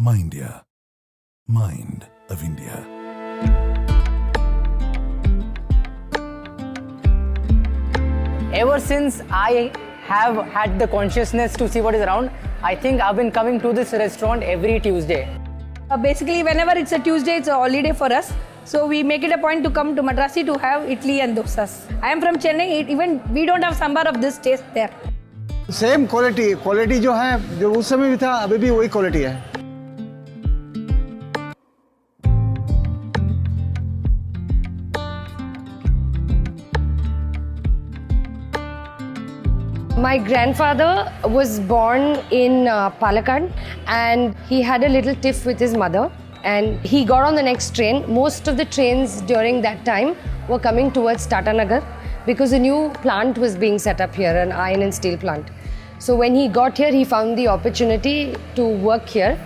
MINDIA, Mind of India. Ever since I have had the consciousness to see what is around, I think I've been coming to this restaurant every Tuesday. Basically, whenever it's a Tuesday, it's a holiday for us. So we make it a point to come to Madrasi to have idli and dosas. I am from Chennai. Even we don't have sambar of this taste there. Same quality जो है जो उस समय भी था अभी भी वही क्वालिटी है. My grandfather was born in Palakkad and he had a little tiff with his mother and he got on the next train. Most of the trains during that time were coming towards Tata Nagar because a new plant was being set up here, an iron and steel plant. So when he got here, he found the opportunity to work here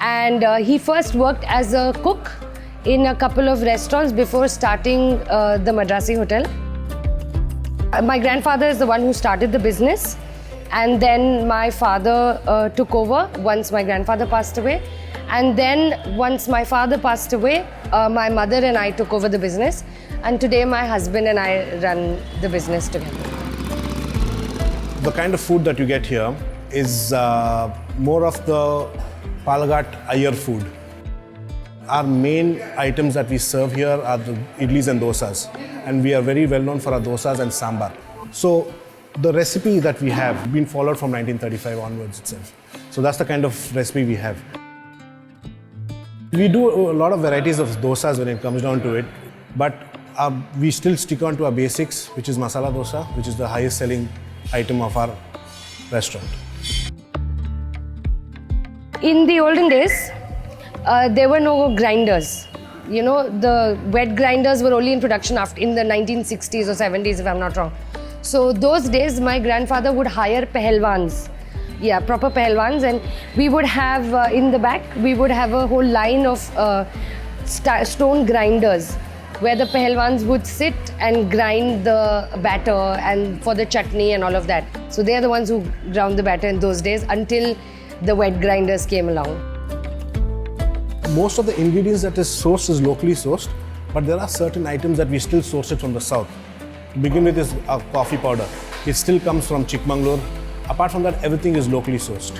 and he first worked as a cook in a couple of restaurants before starting the Madrasi Hotel. My grandfather is the one who started the business and then my father took over once my grandfather passed away, and then once my father passed away, my mother and I took over the business, and today my husband and I run the business together. The kind of food that you get here is more of the Palakkad Iyer food. Our main items that we serve here are the idlis and dosas, and we are very well known for our dosas and sambar. So the recipe that we have been followed from 1935 onwards itself. So that's the kind of recipe we have. We do a lot of varieties of dosas when it comes down to it, but we still stick on to our basics, which is masala dosa, which is the highest selling item of our restaurant. In the olden days, there were no grinders. You know, the wet grinders were only in production in the 1960s or 70s, if I'm not wrong. So those days, my grandfather would hire pehelwans. Yeah, proper pehelwans, and we would have in the back, we would have a whole line of stone grinders where the pehelwans would sit and grind the batter and for the chutney and all of that. So they are the ones who ground the batter in those days until the wet grinders came along. Most of the ingredients that is sourced is locally sourced, but there are certain items that we still source it from the south. To begin with is our coffee powder. It still comes from Chikmagalur. Apart from that, everything is locally sourced.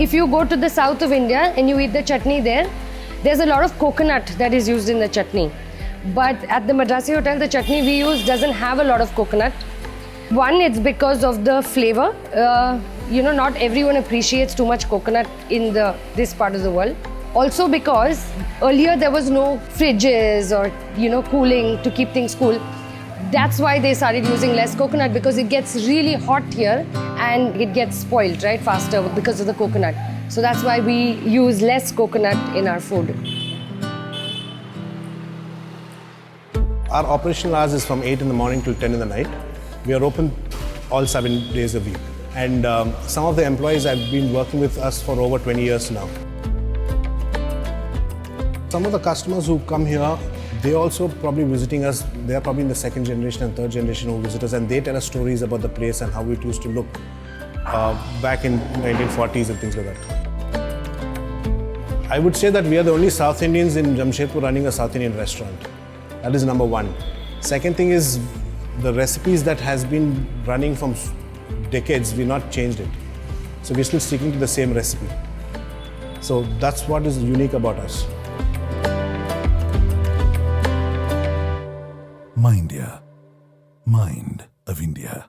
If you go to the south of India and you eat the chutney there's a lot of coconut that is used in the chutney. But at the Madrasi Hotel, the chutney we use doesn't have a lot of coconut. One, it's because of the flavor. You know, not everyone appreciates too much coconut in this part of the world. Also because earlier there was no fridges or, cooling to keep things cool. That's why they started using less coconut, because it gets really hot here and it gets spoiled, right, faster because of the coconut. So that's why we use less coconut in our food. Our operational hours is from 8 in the morning till 10 in the night. We are open all 7 days a week. And some of the employees have been working with us for over 20 years now. Some of the customers who come here, they also probably visiting us. They are probably in the second generation and third generation who visit us, and they tell us stories about the place and how it used to look back in 1940s and things like that. I would say that we are the only South Indians in Jamshedpur running a South Indian restaurant. That is number one. Second thing is the recipes that has been running from decades, we've not changed it. So we're still sticking to the same recipe. So that's what is unique about us. MINDIA, Mind of India.